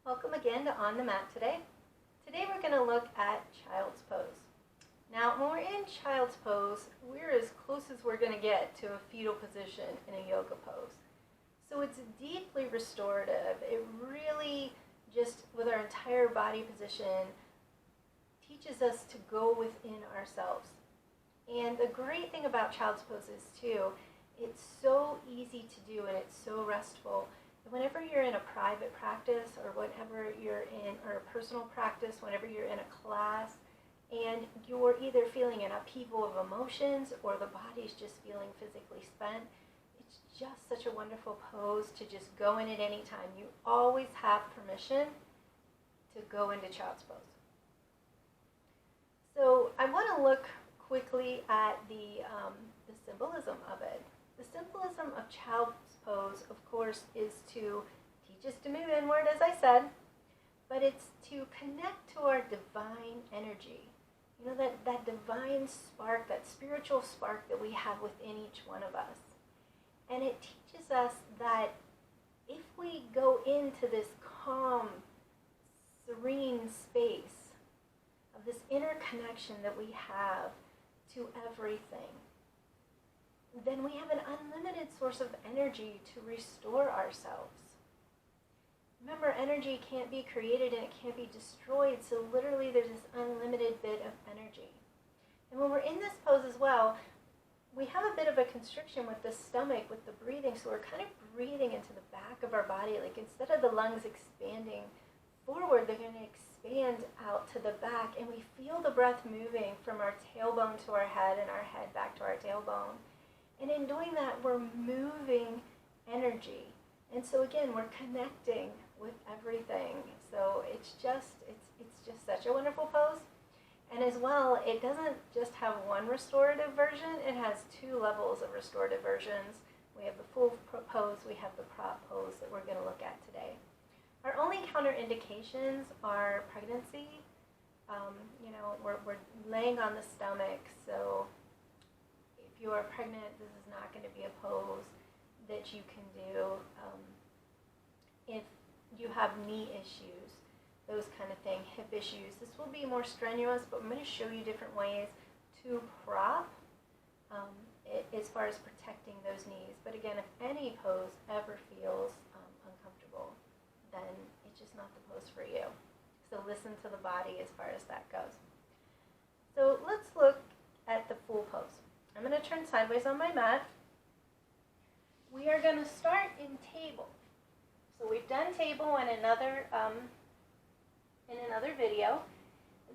Welcome again to On the Mat today. Today we're going to look at child's pose. Now when we're in child's pose, we're as close as we're going to get to a fetal position in a yoga pose. So it's deeply restorative. It really just, with our entire body position, teaches us to go within ourselves. And the great thing about child's pose is too, it's so easy to do and it's so restful. Whenever you're in a private practice or whenever you're in or a personal practice, whenever you're in a class and you're either feeling an upheaval of emotions or the body's just feeling physically spent, it's just such a wonderful pose to just go in at any time. You always have permission to go into child's pose. So I want to look quickly at the symbolism of it. The symbolism of child's pose, of course, is to teach us to move inward, as I said, but it's to connect to our divine energy. You know, that divine spark, that spiritual spark that we have within each one of us. And it teaches us that if we go into this calm, serene space of this inner connection that we have to everything, then we have an unlimited source of energy to restore ourselves. Remember, energy can't be created and it can't be destroyed, so literally there's this unlimited bit of energy. And when we're in this pose as well, we have a bit of a constriction with the stomach, with the breathing, so we're kind of breathing into the back of our body, like instead of the lungs expanding forward, they're going to expand out to the back, and we feel the breath moving from our tailbone to our head and our head back to our tailbone. And in doing that, we're moving energy. And so again, we're connecting with everything. So it's just such a wonderful pose. And as well, it doesn't just have one restorative version, it has two levels of restorative versions. We have the full pose, we have the prop pose that we're going to look at today. Our only counterindications are pregnancy. We're laying on the stomach, so if you are pregnant, this is not going to be a pose that you can do. If you have knee issues, those kind of thing, hip issues, this will be more strenuous, but I'm going to show you different ways to prop as far as protecting those knees. But again, if any pose ever feels uncomfortable, then it's just not the pose for you. So listen to the body as far as that goes. So let's look at the full pose. I'm going to turn sideways on my mat. We are going to start in table. So we've done table in another video.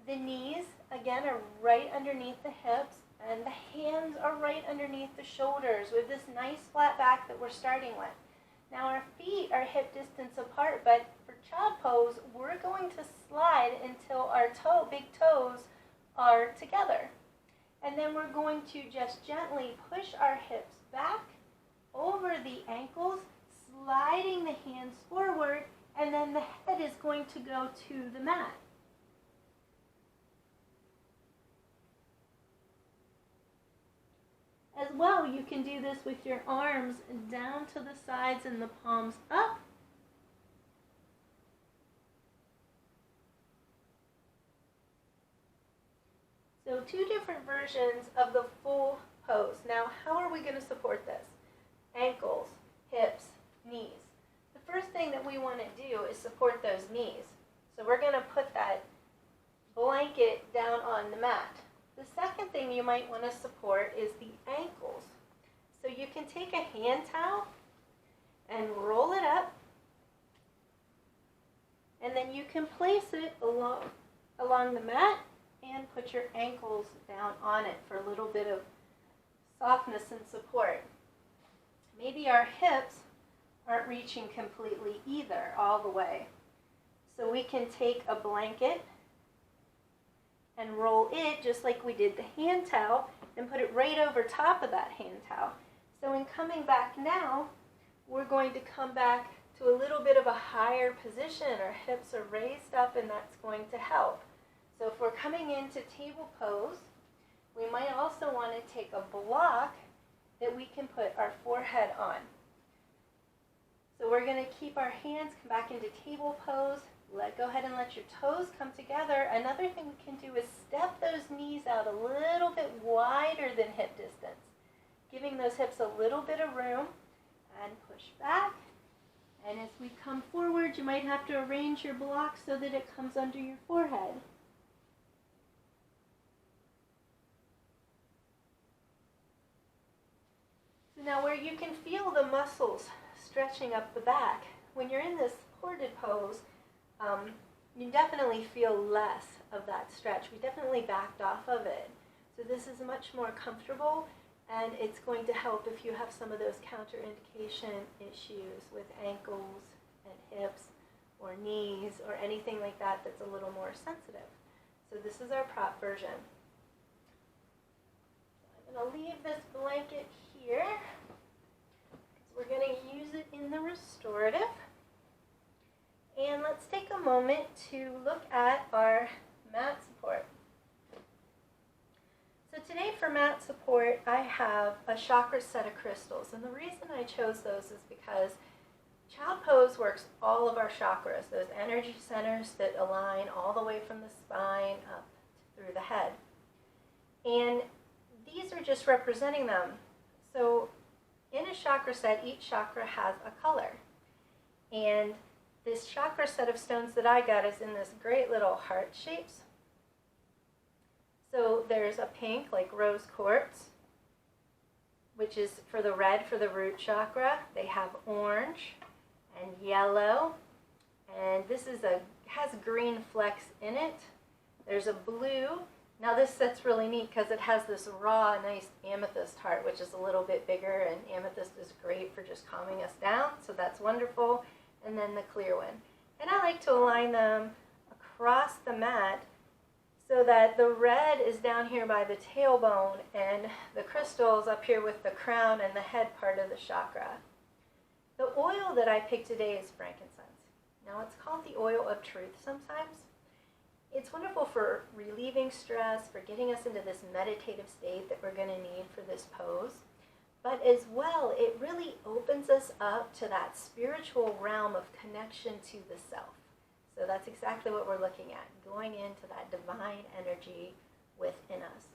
The knees, again, are right underneath the hips, and the hands are right underneath the shoulders with this nice flat back that we're starting with. Now our feet are hip distance apart, but for child pose, we're going to slide until our big toes are together. And then we're going to just gently push our hips back over the ankles, sliding the hands forward, and then the head is going to go to the mat. As well, you can do this with your arms down to the sides and the palms up. So two different versions of the full pose. Now, how are we going to support this? Ankles, hips, knees. The first thing that we want to do is support those knees. So we're going to put that blanket down on the mat. The second thing you might want to support is the ankles. So you can take a hand towel and roll it up, and then you can place it along the mat and put your ankles down on it for a little bit of softness and support. Maybe our hips aren't reaching completely either, all the way. So we can take a blanket and roll it just like we did the hand towel and put it right over top of that hand towel. So in coming back now, we're going to come back to a little bit of a higher position. Our hips are raised up, and that's going to help. So if we're coming into table pose, we might also want to take a block that we can put our forehead on. So we're going to keep our hands, come back into table pose. Go ahead and let your toes come together. Another thing we can do is step those knees out a little bit wider than hip distance, giving those hips a little bit of room, and push back. And as we come forward, you might have to arrange your block so that it comes under your forehead. So now where you can feel the muscles stretching up the back, when you're in this supported pose, you definitely feel less of that stretch. We definitely backed off of it. So this is much more comfortable, and it's going to help if you have some of those counterindication issues with ankles and hips or knees or anything like that that's a little more sensitive. So this is our prop version. I'm going to leave this blanket here because we're going to use it in the restorative. And let's take a moment to look at our mat support. So today for mat support, I have a chakra set of crystals. And the reason I chose those is because Child Pose works all of our chakras, those energy centers that align all the way from the spine up through the head. And these are just representing them. So in a chakra set, each chakra has a color. And this chakra set of stones that I got is in this great little heart shapes. So there's a pink, like rose quartz, which is for the red for the root chakra. They have orange and yellow, and this is has green flecks in it. There's a blue. Now this set's really neat because it has this raw, nice amethyst heart, which is a little bit bigger, and amethyst is great for just calming us down, so that's wonderful. And then the clear one. And I like to align them across the mat so that the red is down here by the tailbone and the crystals up here with the crown and the head part of the chakra. The oil that I picked today is frankincense. Now it's called the oil of truth sometimes. It's wonderful for relieving stress, for getting us into this meditative state that we're going to need for this pose. But as well, it really opens us up to that spiritual realm of connection to the self. So that's exactly what we're looking at, going into that divine energy within us.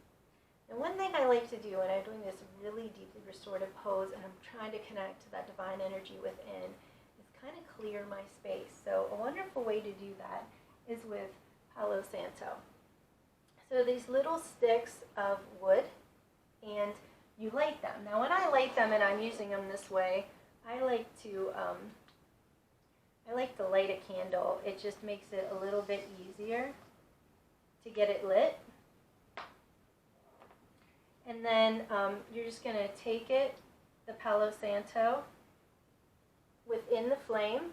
And one thing I like to do when I'm doing this really deeply restorative pose and I'm trying to connect to that divine energy within is kind of clear my space. So a wonderful way to do that is with Palo Santo. So these little sticks of wood, and you light them. Now when I light them and I'm using them this way, I like to light a candle. It just makes it a little bit easier to get it lit. And then you're just going to take it, the Palo Santo, within the flame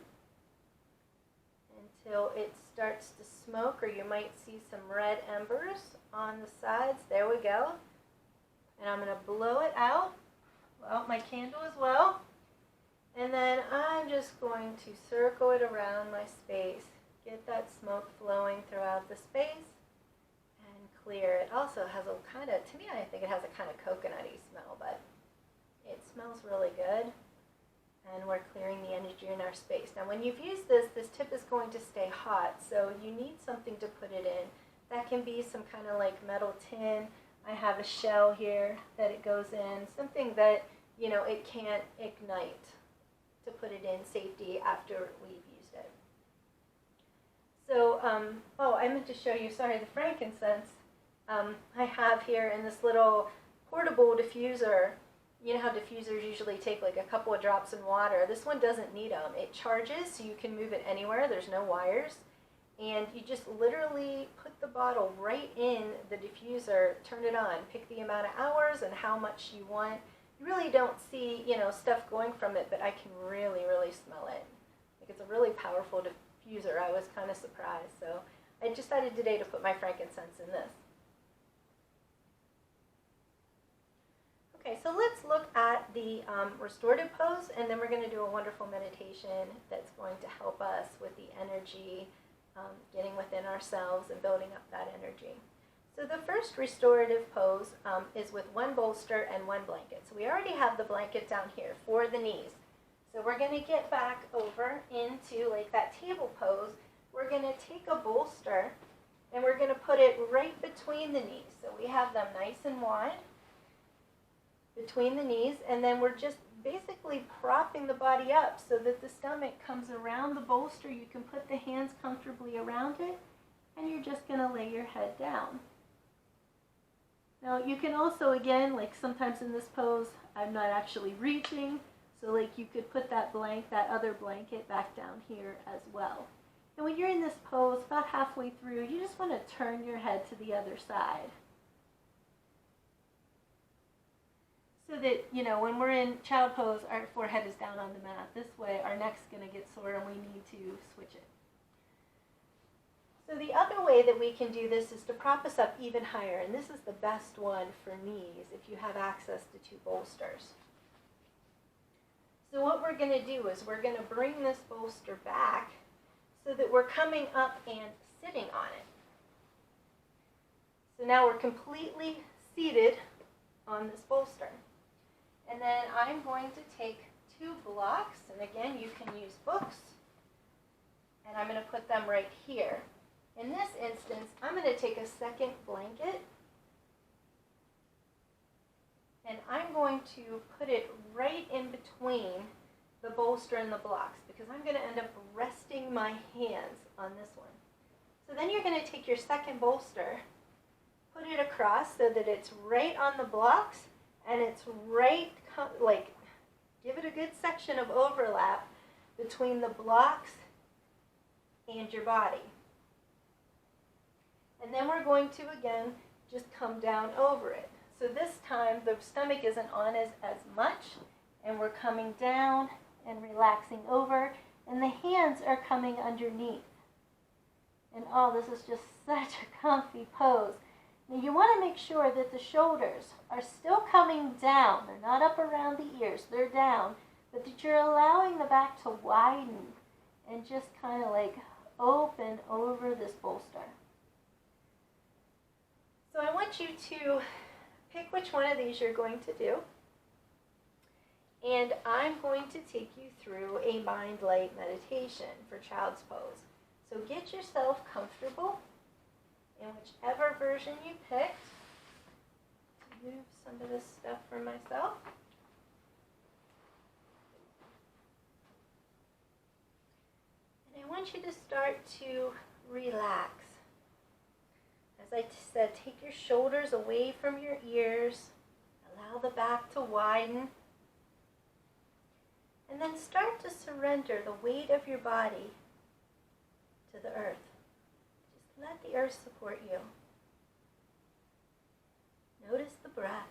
until it starts to smoke, or you might see some red embers on the sides. There we go. And I'm going to blow it out my candle as well. And then I'm just going to circle it around my space. Get that smoke flowing throughout the space and clear. It also has a kind of, to me I think it has a kind of coconutty smell, but it smells really good. And we're clearing the energy in our space. Now when you've used this tip is going to stay hot, so you need something to put it in. That can be some kind of like metal tin. I have a shell here that it goes in, something that, you know, it can't ignite, to put it in safety after we've used it. So, I meant to show you, sorry, the frankincense I have here in this little portable diffuser. You know how diffusers usually take like a couple of drops in water. This one doesn't need them. It charges, so you can move it anywhere. There's no wires. And you just literally put the bottle right in the diffuser, turn it on, pick the amount of hours and how much you want. You really don't see, you know, stuff going from it, but I can really, really smell it. Like, it's a really powerful diffuser. I was kind of surprised. So I decided today to put my frankincense in this. Okay, so let's look at the restorative pose, and then we're going to do a wonderful meditation that's going to help us with the energy, getting within ourselves and building up that energy. So the first restorative pose is with one bolster and one blanket. So we already have the blanket down here for the knees. So we're going to get back over into like that table pose. We're going to take a bolster and we're going to put it right between the knees. So we have them nice and wide between the knees, and then we're just basically propping the body up so that the stomach comes around the bolster. You can put the hands comfortably around it, and you're just going to lay your head down. Now you can also, again, like sometimes in this pose, I'm not actually reaching, so like you could put that other blanket back down here as well. And when you're in this pose, about halfway through, you just want to turn your head to the other side. So that, you know, when we're in child pose, our forehead is down on the mat. This way, our neck's going to get sore and we need to switch it. So the other way that we can do this is to prop us up even higher. And this is the best one for knees if you have access to two bolsters. So what we're going to do is we're going to bring this bolster back so that we're coming up and sitting on it. So now we're completely seated on this bolster. And then I'm going to take two blocks, and again, you can use books, and I'm going to put them right here. In this instance, I'm going to take a second blanket, and I'm going to put it right in between the bolster and the blocks, because I'm going to end up resting my hands on this one. So then you're going to take your second bolster, put it across so that it's right on the blocks, and it's right, like, give it a good section of overlap between the blocks and your body. And then we're going to, again, just come down over it. So this time, the stomach isn't on as much, and we're coming down and relaxing over, and the hands are coming underneath. And oh, this is just such a comfy pose. Now you want to make sure that the shoulders are still coming down. They're not up around the ears, they're down, but that you're allowing the back to widen and just kind of like open over this bolster. So I want you to pick which one of these you're going to do. And I'm going to take you through a MindLight meditation for child's pose. So get yourself comfortable in whichever version you picked. Move some of this stuff for myself. And I want you to start to relax. As I said, take your shoulders away from your ears. Allow the back to widen. And then start to surrender the weight of your body to the earth. Just let the earth support you. Notice the breath.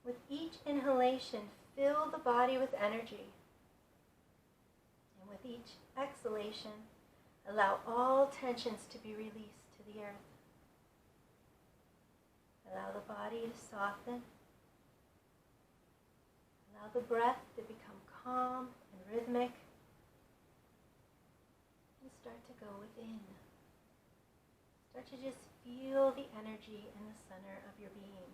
With each inhalation, fill the body with energy. And with each exhalation, allow all tensions to be released to the earth. Allow the body to soften. Allow the breath to become calm and rhythmic. And start to go within. Start to just feel the energy in the center of your being.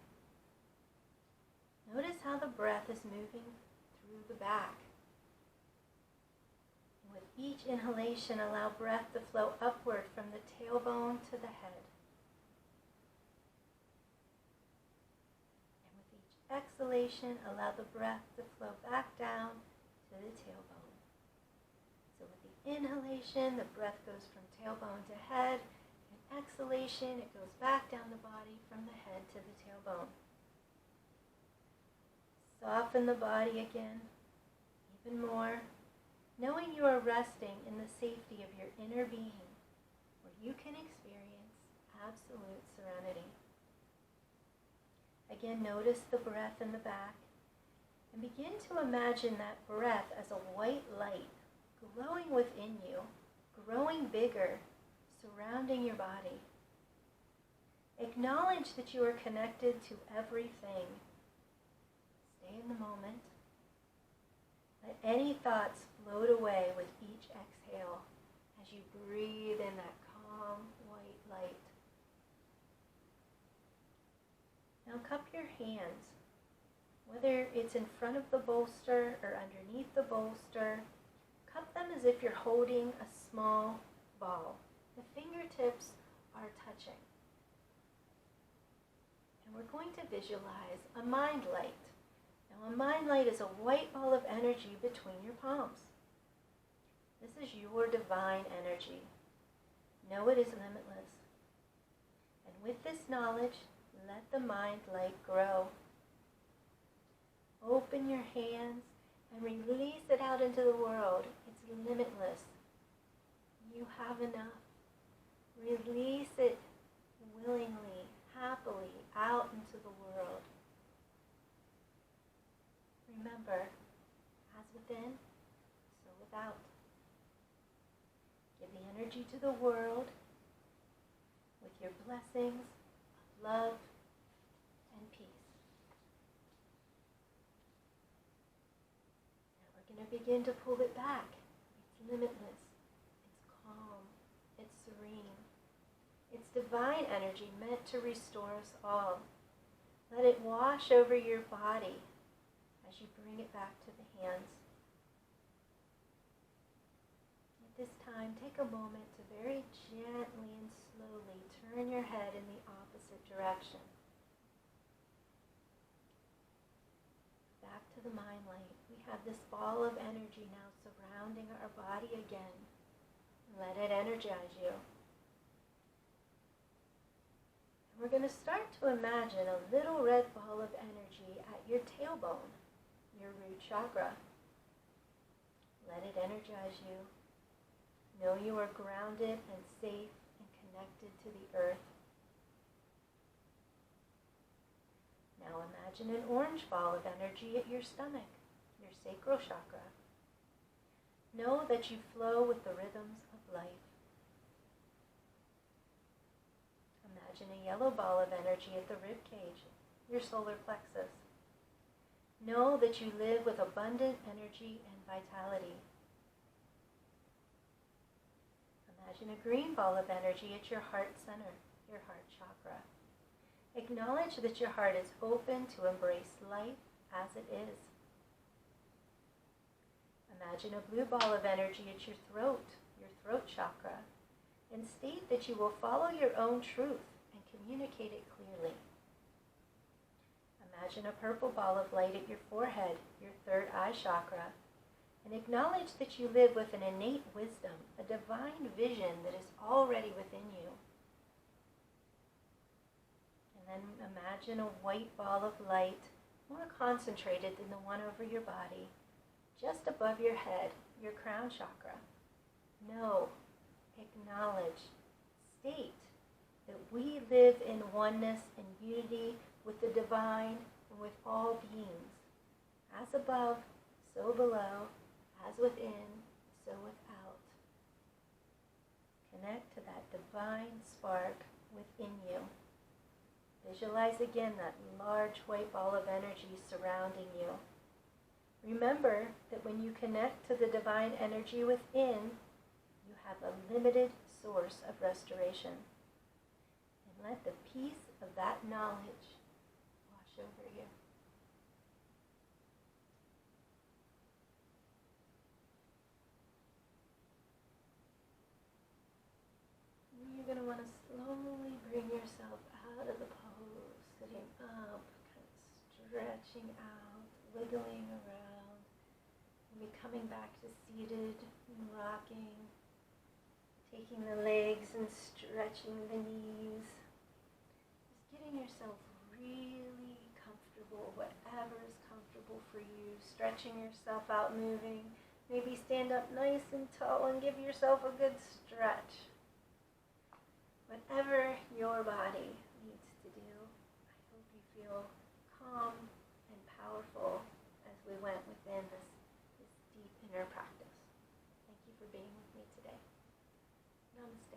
Notice how the breath is moving through the back. And with each inhalation, allow breath to flow upward from the tailbone to the head. Exhalation, allow the breath to flow back down to the tailbone. So with the inhalation, the breath goes from tailbone to head. And exhalation, it goes back down the body from the head to the tailbone. Soften the body again, even more, knowing you are resting in the safety of your inner being, where you can experience absolute serenity. Again, notice the breath in the back, and begin to imagine that breath as a white light glowing within you, growing bigger, surrounding your body. Acknowledge that you are connected to everything. Stay in the moment. Let any thoughts float away with each exhale as you breathe in that calm white light. Now cup your hands Whether it's in front of the bolster or underneath the bolster, cup them as if you're holding a small ball. The fingertips are touching. And we're going to visualize a MindLight. Now, a MindLight is a white ball of energy between your palms. This is your divine energy. Know it is limitless. And with this knowledge, let the MindLight grow. Open your hands and release it out into the world. It's limitless. You have enough. Release it willingly, happily, out into the world. Remember, as within, so without. Give the energy to the world with your blessings of love and peace. Now we're going to begin to pull it back. It's limitless. It's calm. It's serene. It's divine energy meant to restore us all. Let it wash over your body as you bring it back to the hands. At this time, take a moment to very gently and slowly turn your head in the opposite direction. Back to the MindLight. We have this ball of energy now surrounding our body again. Let it energize you. And we're going to start to imagine a little red ball of energy at your tailbone, your root chakra. Let it energize you. Know you are grounded and safe and connected to the earth. Now imagine an orange ball of energy at your stomach, your sacral chakra. Know that you flow with the rhythms of life. Imagine a yellow ball of energy at the rib cage, your solar plexus. Know that you live with abundant energy and vitality. Imagine a green ball of energy at your heart center, your heart chakra. Acknowledge that your heart is open to embrace life as it is. Imagine a blue ball of energy at your throat chakra, and state that you will follow your own truth and communicate it clearly. Imagine a purple ball of light at your forehead, your third eye chakra, and acknowledge that you live with an innate wisdom, a divine vision that is already within you. And then imagine a white ball of light, more concentrated than the one over your body, just above your head, your crown chakra. Know, acknowledge, state that we live in oneness and unity with the divine and with all beings. As above, so below, as within, so without. Connect to that divine spark within you. Visualize again that large white ball of energy surrounding you. Remember that when you connect to the divine energy within, you have a limited source of restoration. And let the peace of that knowledge wash over you. You're going to want to slowly bring yourself out of the pose, sitting up, kind of stretching out, wiggling around, maybe coming back to seated and rocking, taking the legs and stretching the knees, just getting yourself really comfortable, whatever is comfortable for you, stretching yourself out, moving, maybe stand up nice and tall and give yourself a good stretch. Whatever your body needs to do, I hope you feel calm and powerful as we went within this deep inner practice. Thank you for being with me today. Namaste.